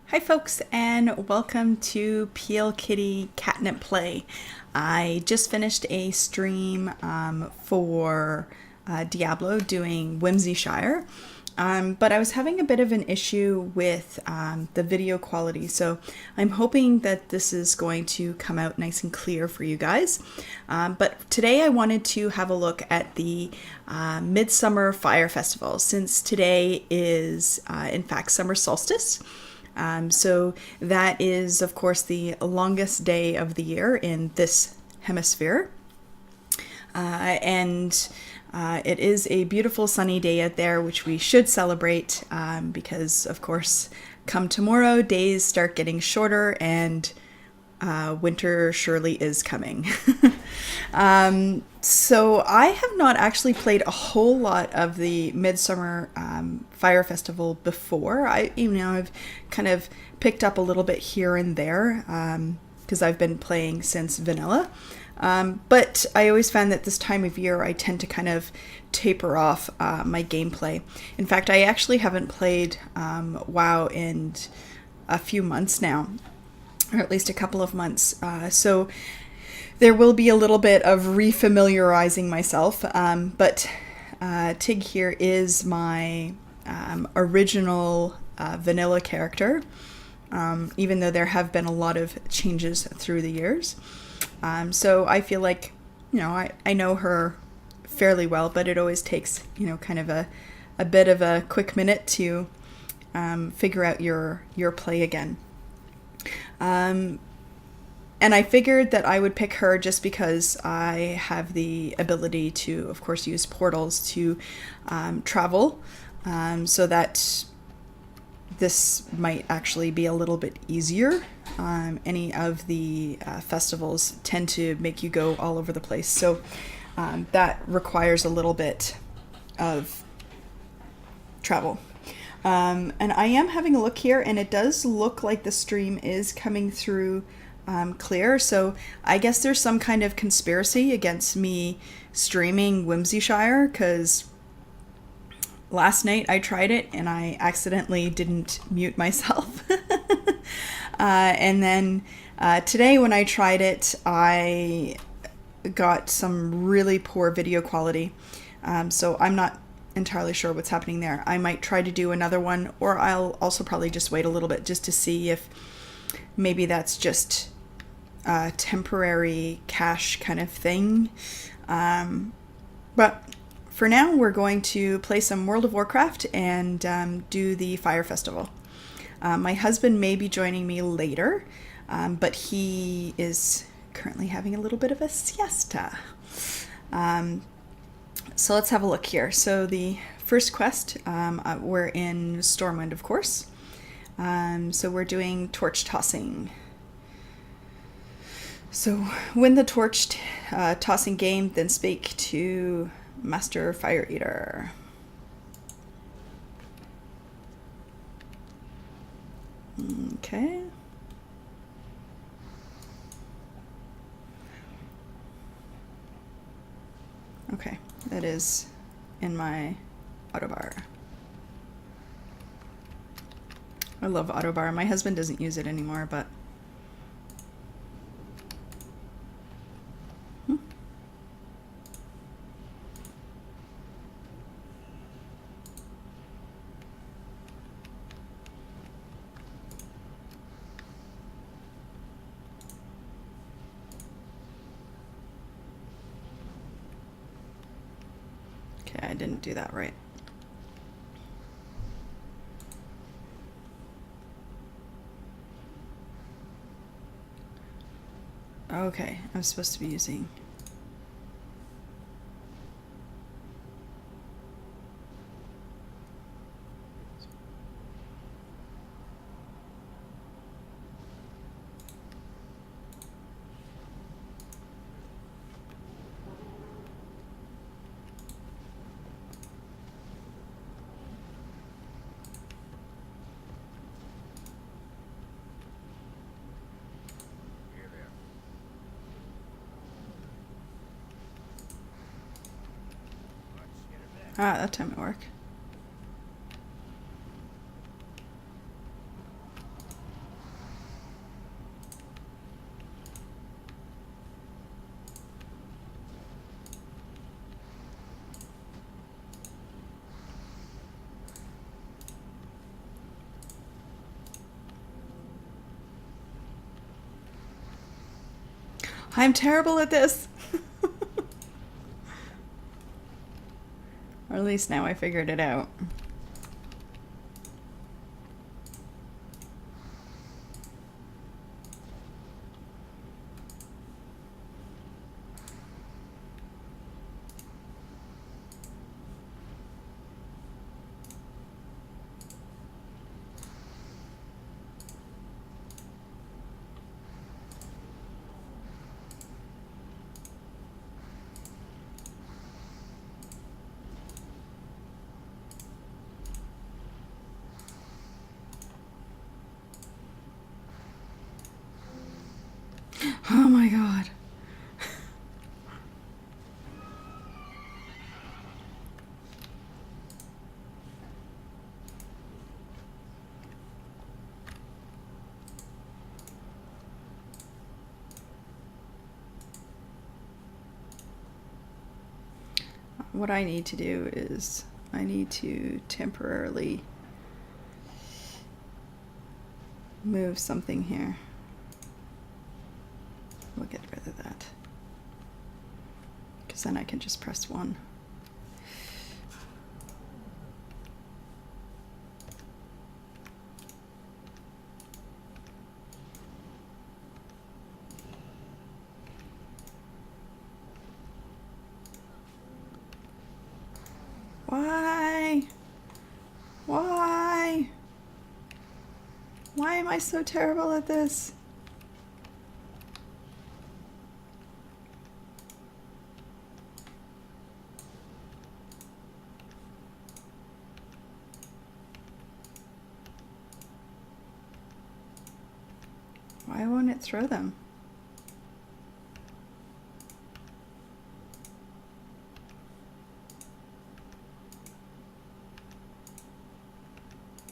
Hi folks, and welcome to Plkitty Catnip Play. I just finished a stream for Diablo doing Whimsyshire, but I was having a bit of an issue with the video quality, so I'm hoping that this is going to come out nice and clear for you guys. But today I wanted to have a look at the Midsummer Fire Festival, since today is in fact Summer Solstice. So that is, of course, the longest day of the year in this hemisphere. And it is a beautiful sunny day out there, which we should celebrate because, of course, come tomorrow, days start getting shorter and winter surely is coming. So I have not actually played a whole lot of the Midsummer Fire Festival before. I've kind of picked up a little bit here and there because I've been playing since vanilla. But I always found that this time of year I tend to kind of taper off my gameplay. In fact, I actually haven't played WoW in a few months now, or at least a couple of months. So there will be a little bit of refamiliarizing myself, but Tig here is my original vanilla character, even though there have been a lot of changes through the years. So I feel like, I know her fairly well, but it always takes, kind of a bit of a quick minute to figure out your play again. And I figured that I would pick her just because I have the ability to, of course, use portals to travel, so that this might actually be a little bit easier. Any of the festivals tend to make you go all over the place, so that requires a little bit of travel. And I am having a look here, and it does look like the stream is coming through clear. So I guess there's some kind of conspiracy against me streaming Whimsyshire, because last night I tried it and I accidentally didn't mute myself. And then today when I tried it, I got some really poor video quality. So I'm not entirely sure what's happening there. I might try to do another one, or I'll also probably just wait a little bit just to see if maybe that's just a temporary cache kind of thing. But for now, we're going to play some World of Warcraft and do the Fire Festival. My husband may be joining me later, but he is currently having a little bit of a siesta. So let's have a look here. So the first quest, we're in Stormwind, of course. So we're doing torch tossing. So win the torch tossing game, then speak to Master Fire Eater. Okay. Okay, that is in my autobar. I love autobar. My husband doesn't use it anymore, but okay, I didn't do that right. Okay, I'm supposed to be using... Ah, that time at work. I'm terrible at this. Or at least now I figured it out. Oh my god. What I need to do is I need to temporarily move something here. We'll get rid of that, because then I can just press 1. Why? Why? Why am I so terrible at this? Why won't it throw them?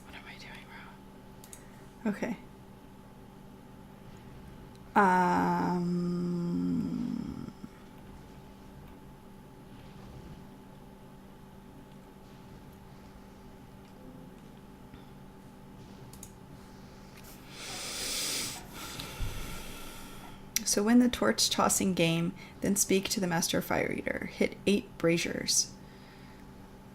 What am I doing wrong? Okay. So win the torch tossing game, then speak to the Master Fire Eater. Hit 8 braziers.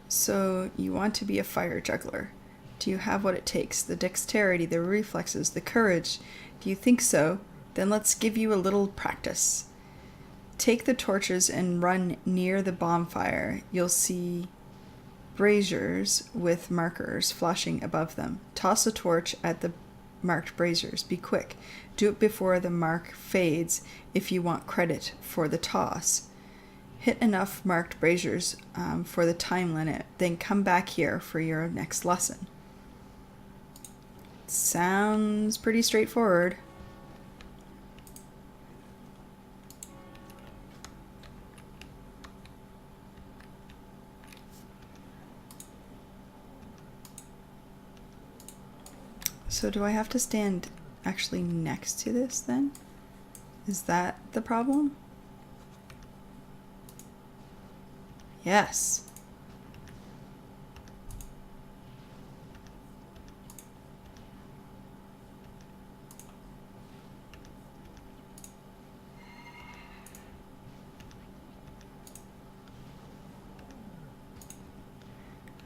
So you want to be a fire juggler. Do you have what it takes? The dexterity, the reflexes, the courage. Do you think so? Then let's give you a little practice. Take the torches and run near the bonfire. You'll see braziers with markers flashing above them. Toss a torch at the marked braziers. Be quick. Do it before the mark fades if you want credit for the toss. Hit enough marked braziers for the time limit, then come back here for your next lesson. Sounds pretty straightforward. So do I have to stand actually next to this then? Is that the problem? Yes.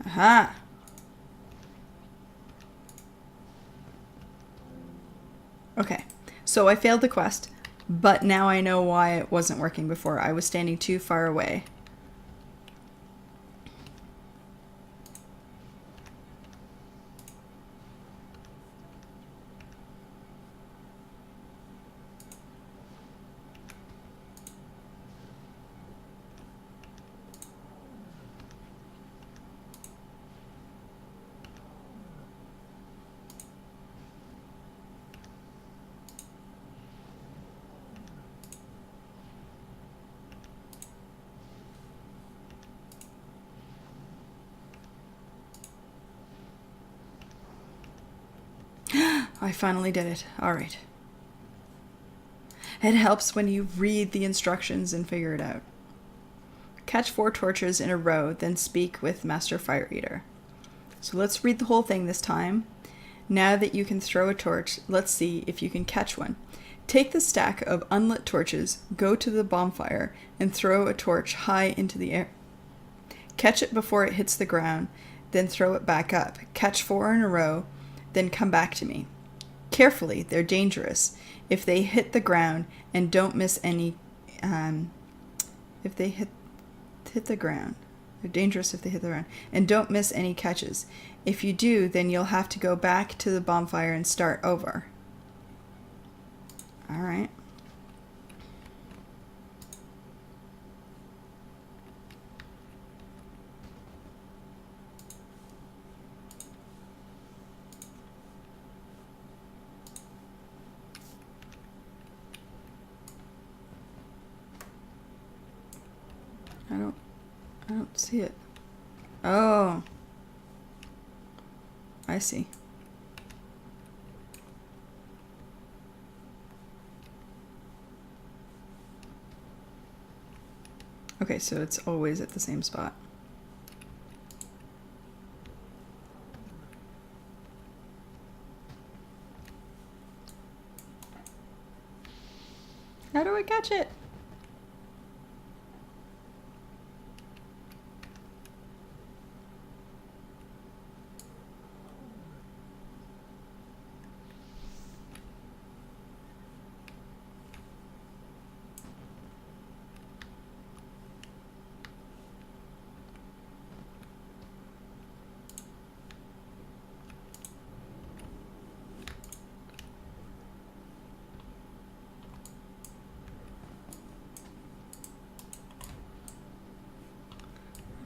Aha. Okay, so I failed the quest, but now I know why it wasn't working before. I was standing too far away. I finally did it. All right. It helps when you read the instructions and figure it out. Catch 4 torches in a row, then speak with Master Fire Eater. So let's read the whole thing this time. Now that you can throw a torch, let's see if you can catch one. Take the stack of unlit torches, go to the bonfire, and throw a torch high into the air. Catch it before it hits the ground, then throw it back up. Catch 4 in a row, then come back to me. Carefully, they're dangerous. If they hit the ground and don't miss any, if they hit the ground, they're dangerous if they hit the ground, and don't miss any catches. If you do, then you'll have to go back to the bonfire and start over. All right. I don't see it. Oh. I see. Okay, so it's always at the same spot. How do I catch it?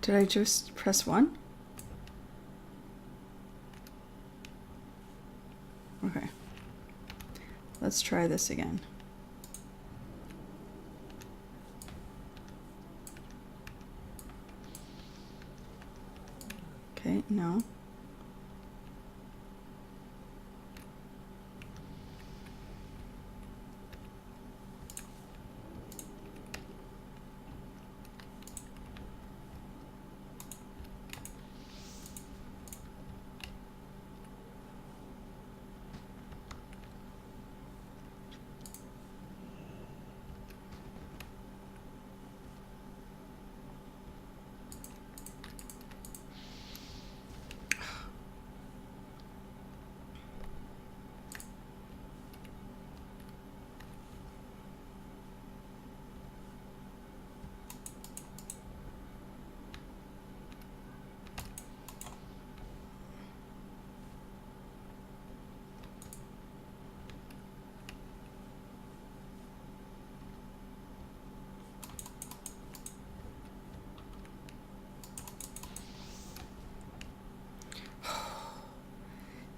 Did I just press 1? Okay. Let's try this again. Okay, no.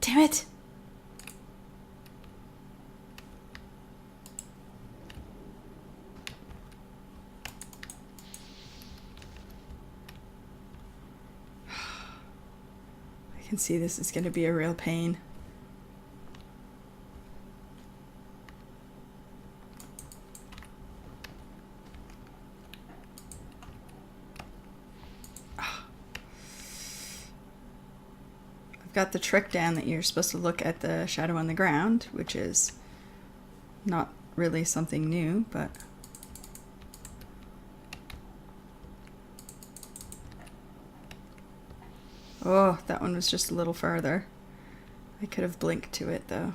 Damn it! I can see this is going to be a real pain. Got the trick down that you're supposed to look at the shadow on the ground, which is not really something new, but oh, that one was just a little farther. I could have blinked to it though.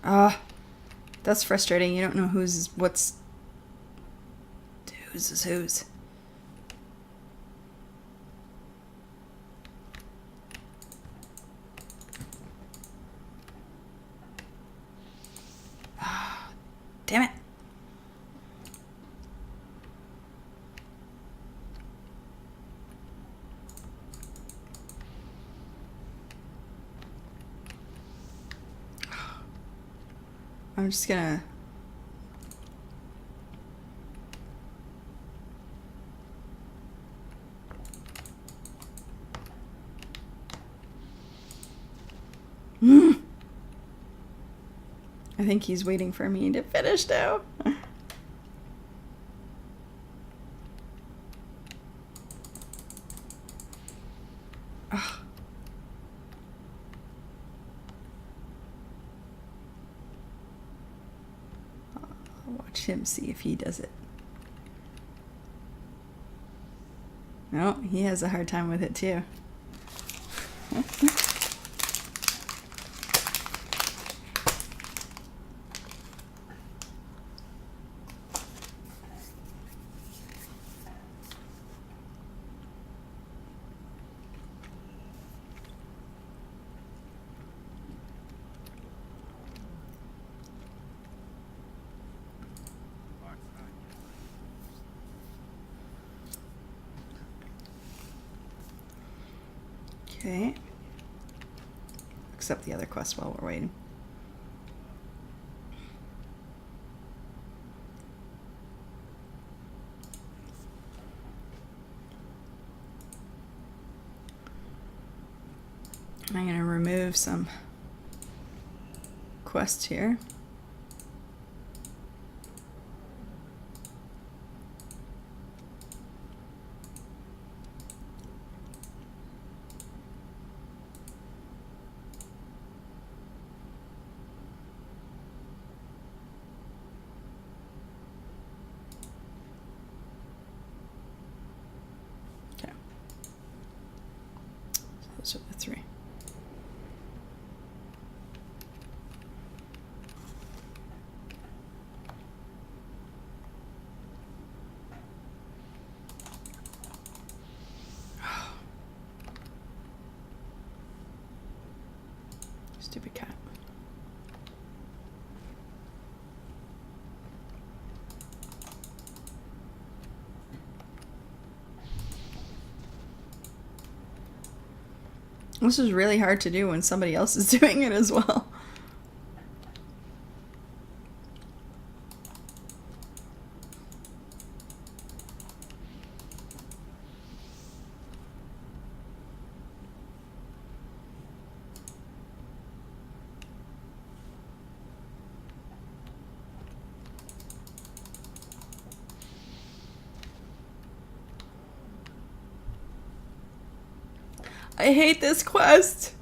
Ah, that's frustrating. You don't know who's is whose. Damn it. I'm just gonna I think he's waiting for me to finish now. Ugh. I'll watch him see if he does it. No, he has a hard time with it too. Okay. Accept the other quest while we're waiting. I'm going to remove some quests here. Okay. So those are the three. Stupid cat. This is really hard to do when somebody else is doing it as well. I hate this quest.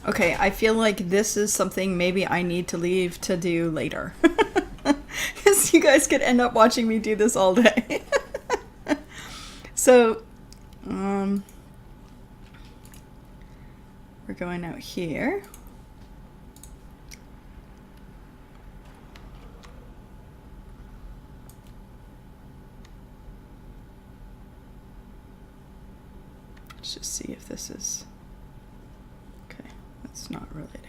Okay, I feel like this is something maybe I need to leave to do later. Because you guys could end up watching me do this all day. So, we're going out here. Let's just see if this is... Okay, that's not related.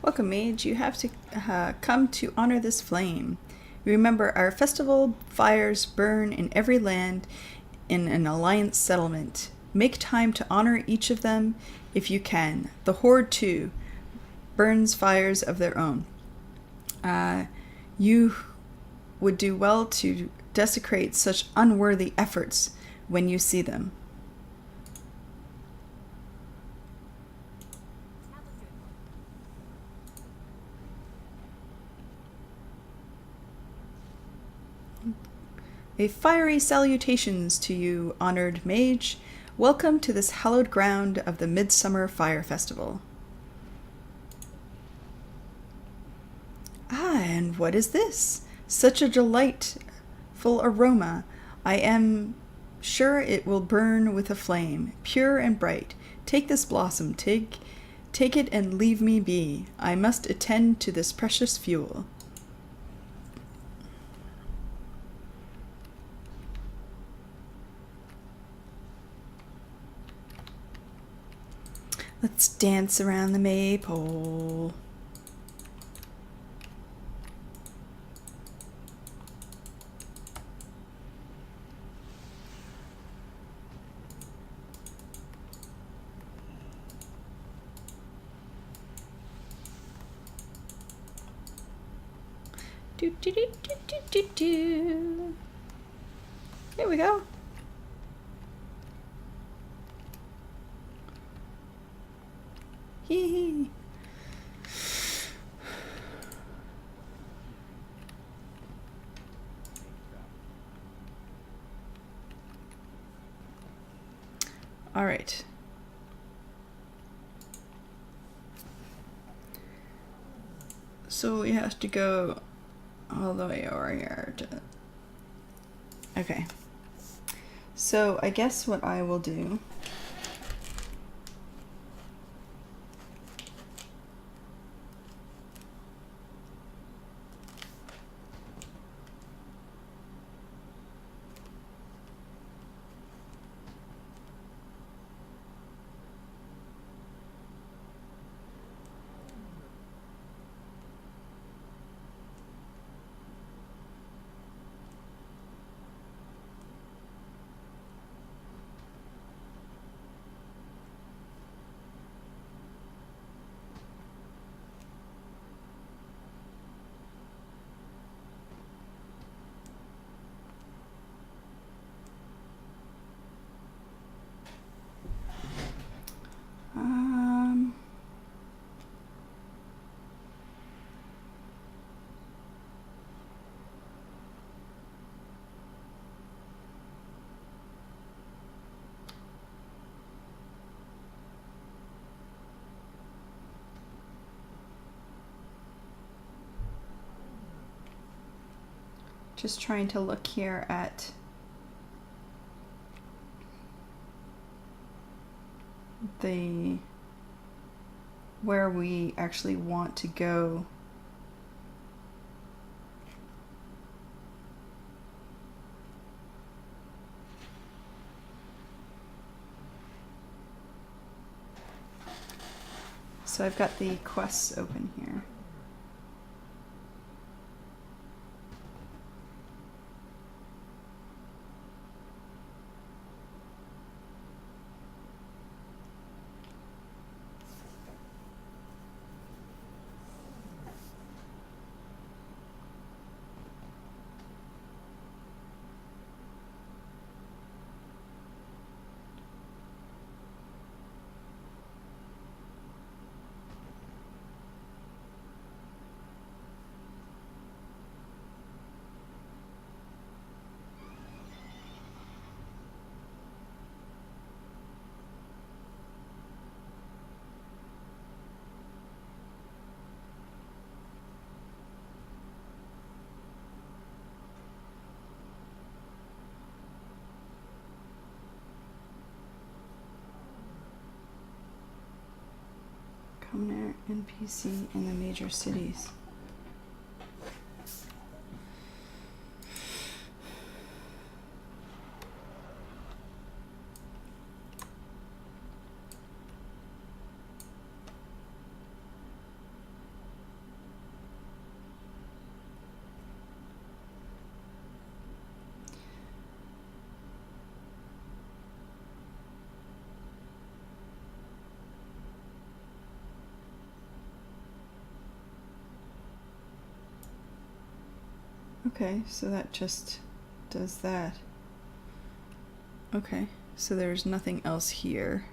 Welcome, mage. You have to come to honor this flame. Remember, our festival fires burn in every land in an alliance settlement. Make time to honor each of them if you can. The Horde, too, burns fires of their own. You would do well to desecrate such unworthy efforts when you see them. A fiery salutations to you, honored mage. Welcome to this hallowed ground of the Midsummer Fire Festival. Ah, and what is this? Such a delightful aroma. I am sure it will burn with a flame, pure and bright. Take this blossom, take it and leave me be. I must attend to this precious fuel. Let's dance around the maypole. Do, do, do, do, do, do, do. Here we go. Hee hee. All right. So we have to go all the way over here to... Okay. So I guess what I will do... Just trying to look here at the where we actually want to go. So I've got the quests open here. Common NPC in the major cities. Okay, so that just does that. Okay, so there's nothing else here.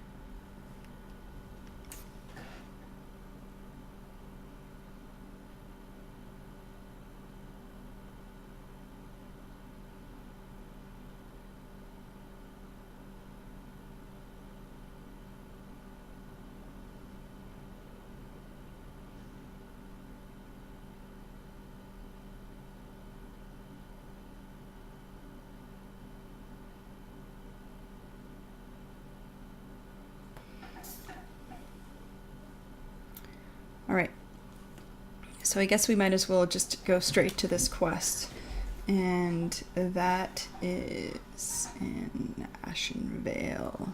So I guess we might as well just go straight to this quest. And that is in Ashen Vale.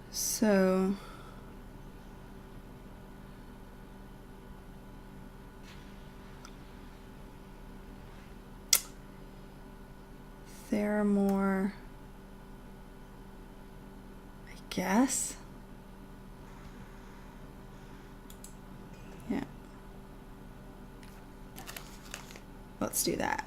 So Theramore, I guess. Yeah. Let's do that.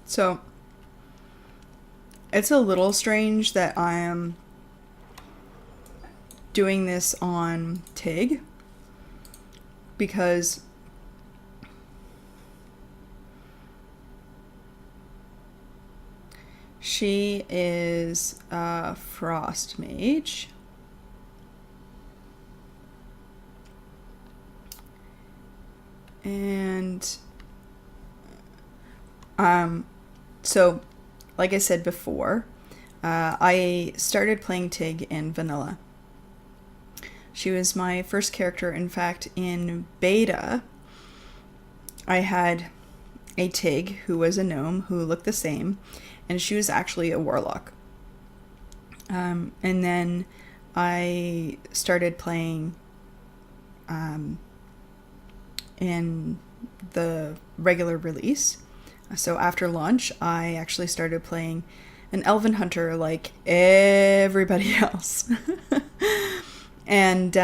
So, it's a little strange that I am doing this on Tig, because she is a frost mage. And so, like I said before, I started playing Tig in vanilla. She was my first character. In fact, in beta, I had a Tig who was a gnome who looked the same, and she was actually a warlock. And then I started playing in the regular release. So after launch, I actually started playing an elven hunter like everybody else. And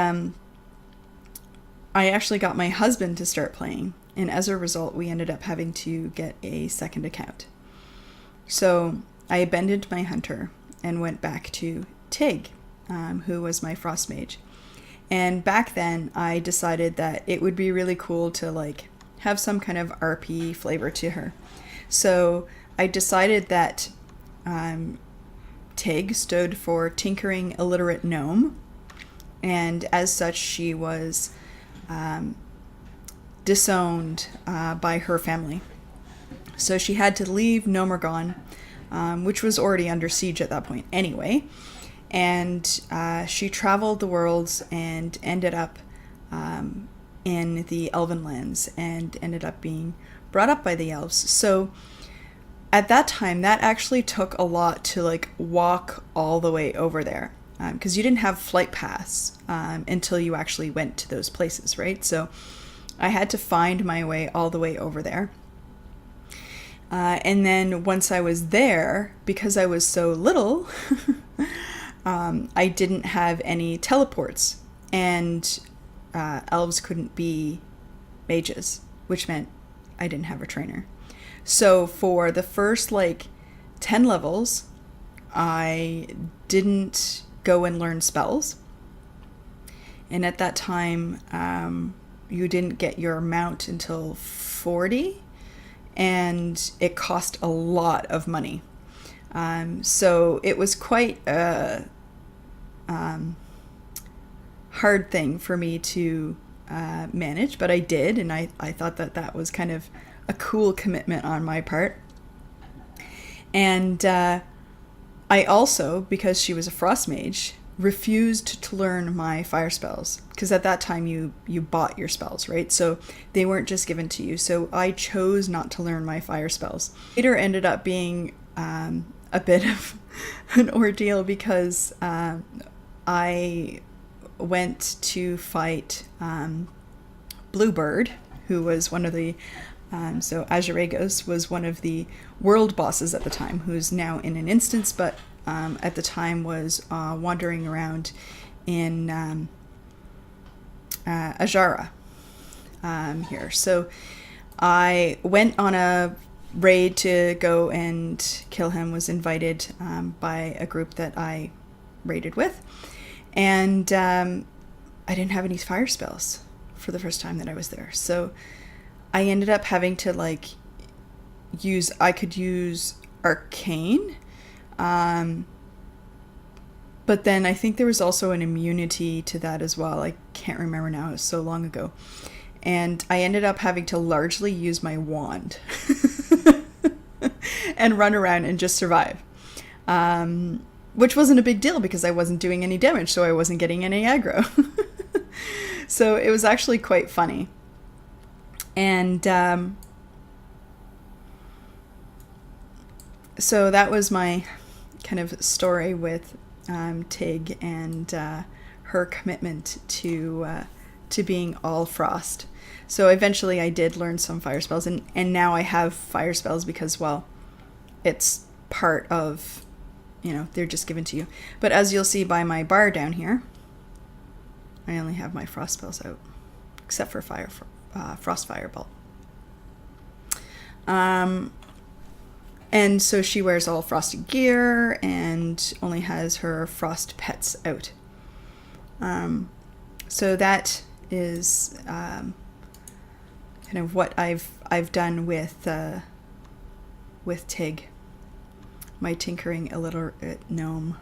I actually got my husband to start playing, and as a result, we ended up having to get a second account. So I abandoned my hunter and went back to Tig, who was my frost mage. And back then, I decided that it would be really cool to like have some kind of RP flavor to her. So I decided that Tig stood for Tinkering Illiterate Gnome, and as such, she was disowned by her family. So she had to leave Nomergon, which was already under siege at that point anyway. And she traveled the worlds and ended up in the Elven lands and ended up being brought up by the elves. So at that time, that actually took a lot to like walk all the way over there, because you didn't have flight paths until you actually went to those places, right? So I had to find my way all the way over there. And then once I was there, because I was so little, I didn't have any teleports, and elves couldn't be mages, which meant I didn't have a trainer. So for the first like 10 levels, I didn't go and learn spells. And at that time, you didn't get your mount until 40, and it cost a lot of money. So it was quite a hard thing for me to manage, but I did, and I thought that that was kind of a cool commitment on my part. And I also, because she was a frost mage, refused to learn my fire spells, because at that time you bought your spells, right? So they weren't just given to you. So I chose not to learn my fire spells. Later ended up being a bit of an ordeal, because I went to fight Bluebird, who was one of the so Azuragos was one of the world bosses at the time, who's now in an instance, but at the time was wandering around in Ajara here. So I went on a raid to go and kill him, was invited by a group that I raided with, and I didn't have any fire spells for the first time that I was there. So I ended up having to like I could use Arcane, But then I think there was also an immunity to that as well. I can't remember now, it was so long ago. And I ended up having to largely use my wand and run around and just survive. Which wasn't a big deal because I wasn't doing any damage, so I wasn't getting any aggro. So it was actually quite funny. And so that was my kind of story with Tig and her commitment to being all frost. So eventually I did learn some fire spells, and now I have fire spells because, well, it's part of, they're just given to you. But as you'll see by my bar down here, I only have my frost spells out, except for frost fireball. And so she wears all frosted gear and only has her frost pets out. So that is kind of what I've done with Tig, my tinkering illiterate gnome.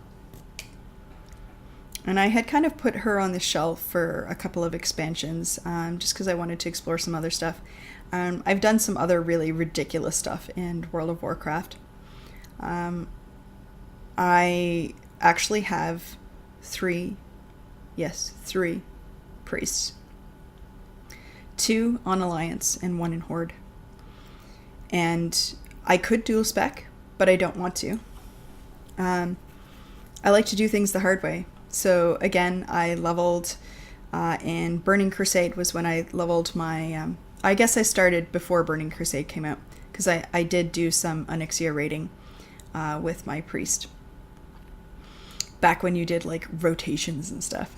And I had kind of put her on the shelf for a couple of expansions, just because I wanted to explore some other stuff. I've done some other really ridiculous stuff in World of Warcraft. I actually have three priests. 2 on Alliance and 1 in Horde. And I could dual spec, but I don't want to. I like to do things the hard way. So again, I leveled in Burning Crusade was when I leveled my... I guess I started before Burning Crusade came out, because I did do some Onyxia raiding with my priest. Back when you did like rotations and stuff.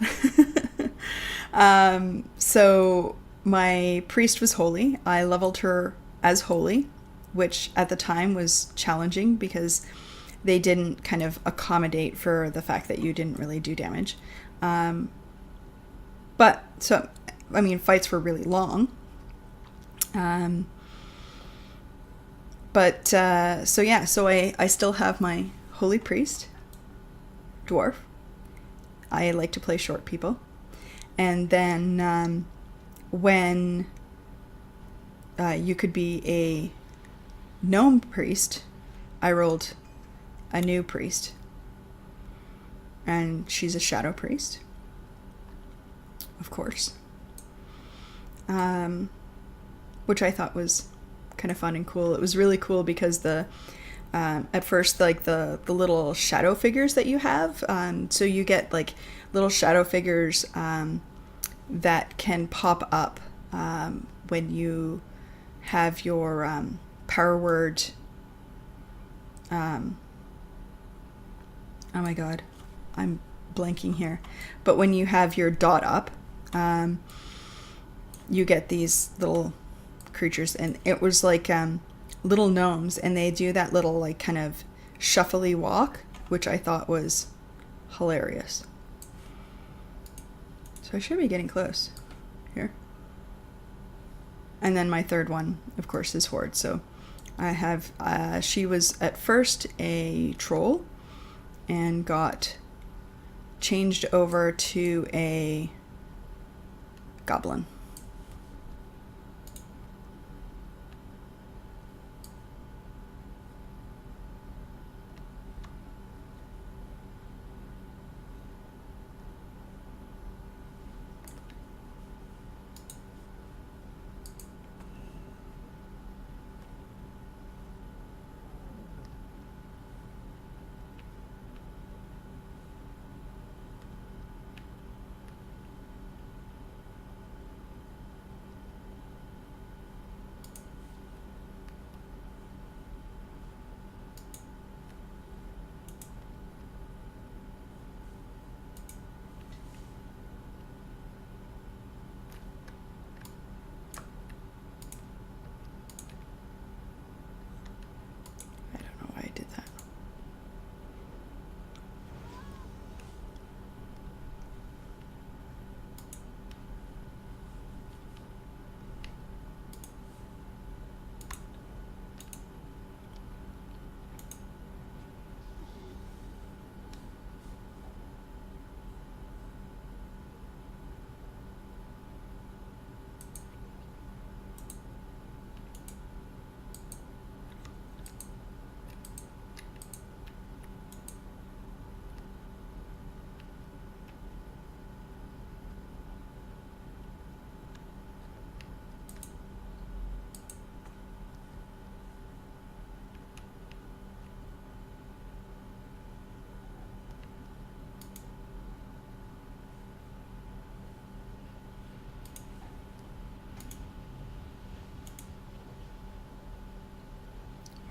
So my priest was holy. I leveled her as holy, which at the time was challenging because they didn't kind of accommodate for the fact that you didn't really do damage. But so, I mean, fights were really long. So I still have my holy priest, dwarf. I like to play short people. And then when you could be a gnome priest, I rolled a new priest. And she's a shadow priest, of course. Which I thought was kind of fun and cool. It was really cool because at first, like the little shadow figures that you have, so you get like little shadow figures that can pop up when you have your power word. Oh my god, I'm blanking here. But when you have your dot up, you get these little creatures, and it was like little gnomes, and they do that little like kind of shuffly walk, which I thought was hilarious. So I should be getting close here. And then my third one, of course, is Horde. So I have she was at first a troll and got changed over to a goblin.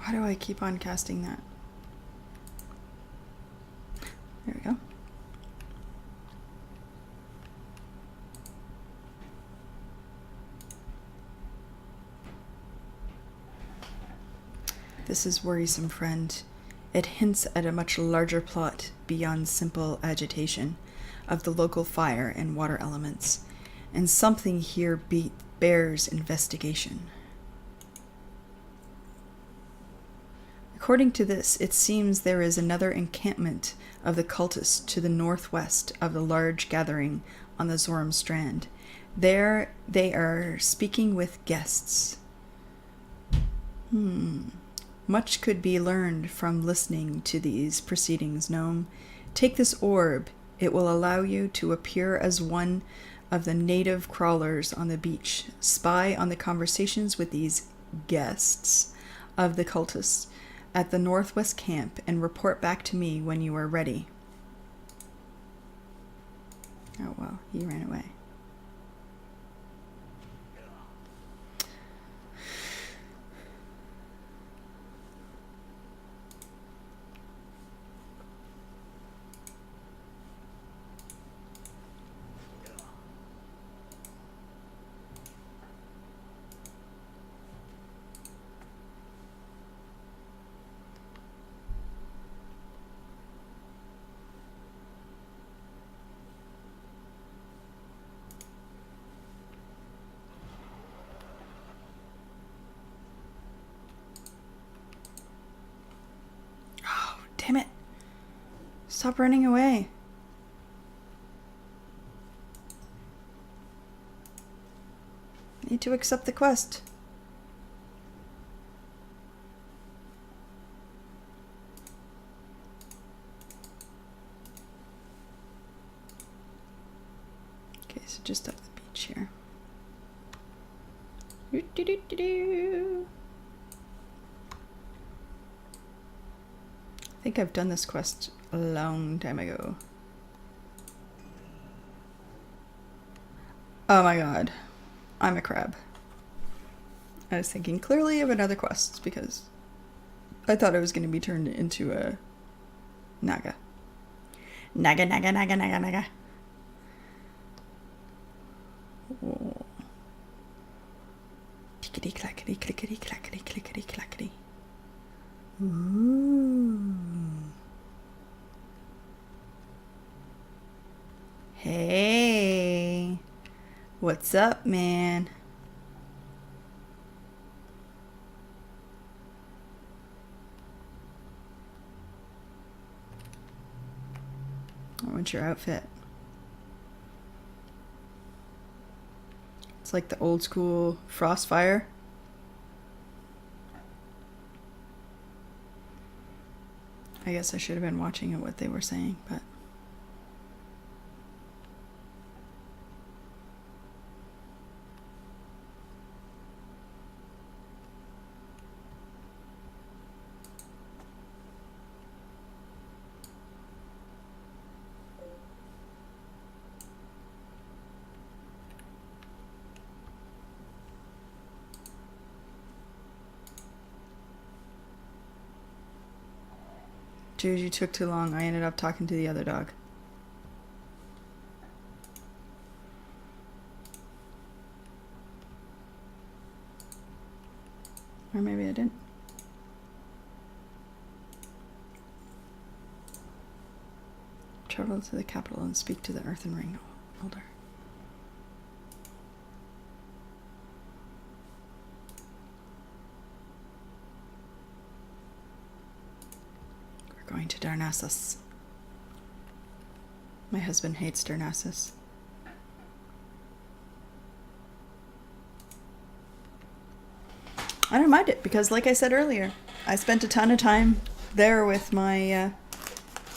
Why do I keep on casting that? There we go. This is worrisome, friend. It hints at a much larger plot beyond simple agitation of the local fire and water elements, and something here bears investigation. According to this, it seems there is another encampment of the cultists to the northwest of the large gathering on the Zoram Strand. There they are speaking with guests. Much could be learned from listening to these proceedings, Gnome. Take this orb. It will allow you to appear as one of the native crawlers on the beach. Spy on the conversations with these guests of the cultists at the northwest camp and report back to me when you are ready. Oh well, he ran away. Damn it. Stop running away. Need to accept the quest. Okay, so just up the beach here. I think I've done this quest a long time ago. Oh my god. I'm a crab. I was thinking clearly of another quest because I thought I was going to be turned into a naga. Naga, naga, naga, naga, naga. Oh. Clickety, clackety, clickety, clackety, clickety, clackety. Ooh. Hey, what's up, man? I want your outfit. It's like the old school Frostfire. I guess I should have been watching what they were saying, but... Dude, you took too long. I ended up talking to the other dog. Or maybe I didn't. Travel to the capital and speak to the Earthen Ring Elder. Going to Darnassus. My husband hates Darnassus. I don't mind it because, like I said earlier, I spent a ton of time there with my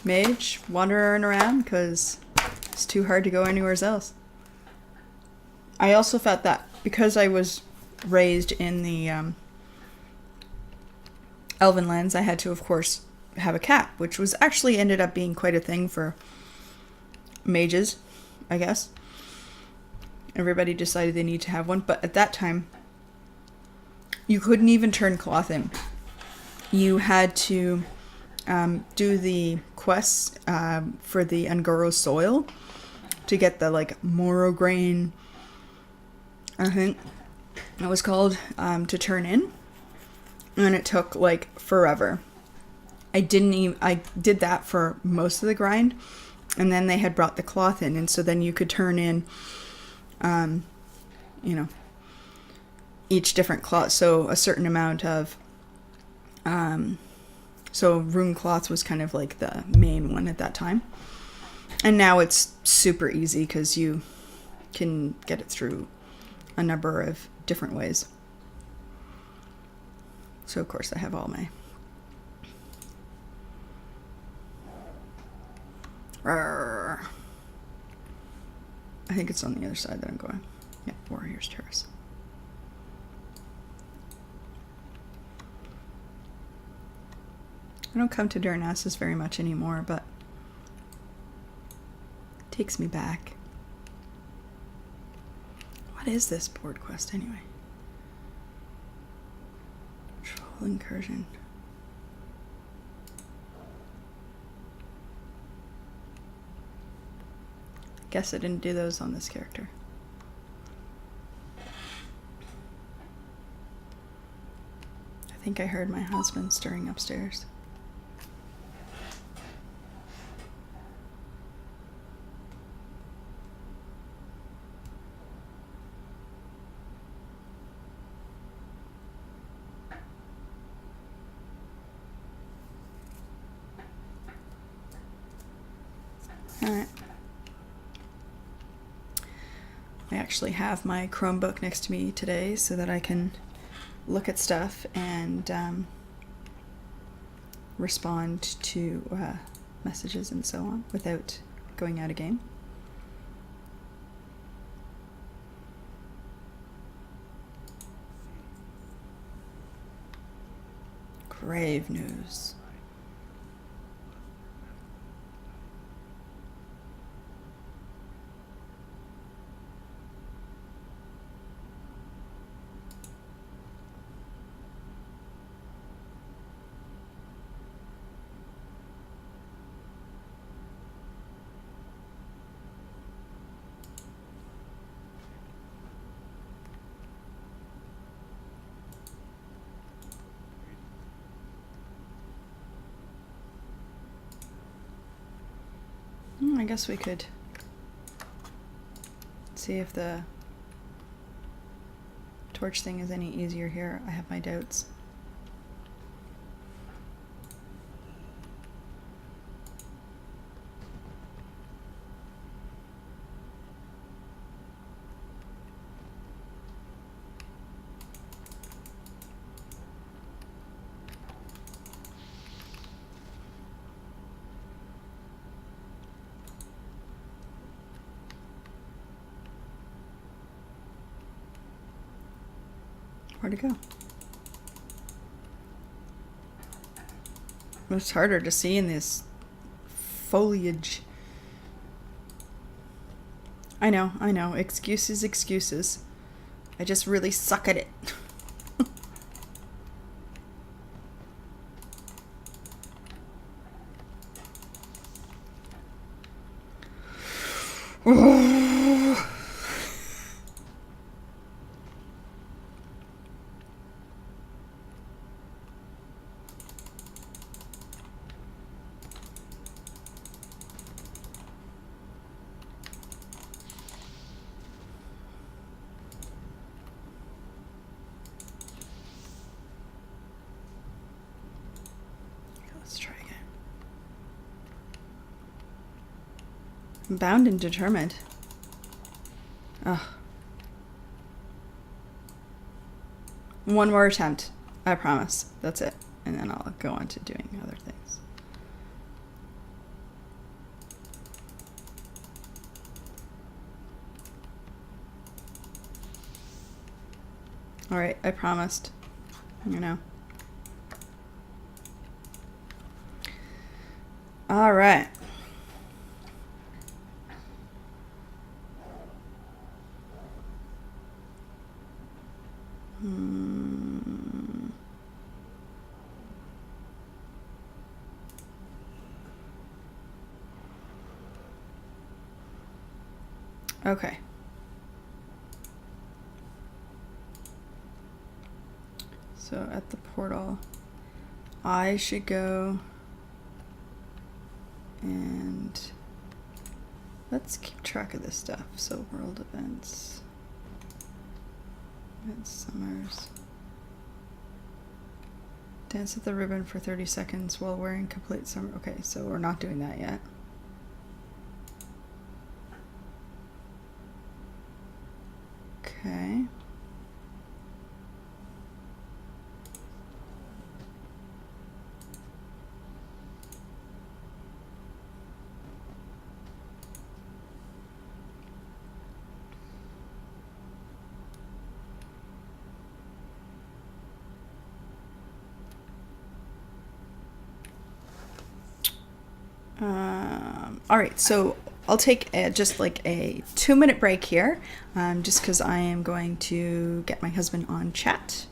mage wandering around because it's too hard to go anywhere else. I also felt that because I was raised in the Elven lands, I had to, of course, have a cat, which was actually ended up being quite a thing for mages, I guess. Everybody decided they need to have one, but at that time, you couldn't even turn cloth in. you had to do the quests for the Angoro soil to get the like Moro grain, I think it was called, to turn in, and it took like forever. I did that for most of the grind, and then they had brought the cloth in, and so then you could turn in, each different cloth, so a certain amount of, so rune cloth was kind of like the main one at that time. And now it's super easy because you can get it through a number of different ways. So of course I have all my... I think it's on the other side that I'm going. Yeah, Warrior's Terrace. I don't come to Darnassus very much anymore, but it takes me back. What is this board quest anyway? Troll incursion. Guess I didn't do those on this character. I think I heard my husband stirring upstairs. Alright. I actually have my Chromebook next to me today so that I can look at stuff and respond to messages and so on without going out of game. Grave news. I guess we could see if the torch thing is any easier here. I have my doubts. Where'd it go? It's harder to see in this foliage. I know. Excuses. I just really suck at it. Let's try again. I'm bound and determined. Ugh. One more attempt. I promise. That's it. And then I'll go on to doing other things. Alright, I promised. You know. Alright. Okay. So at the portal, I should go and let's keep track of this stuff. So world events, Midsummers. Dance at the ribbon for 30 seconds while wearing complete summer. Okay, so we're not doing that yet. Okay. All right, so I'll take just like a 2-minute break here, just because I am going to get my husband on chat.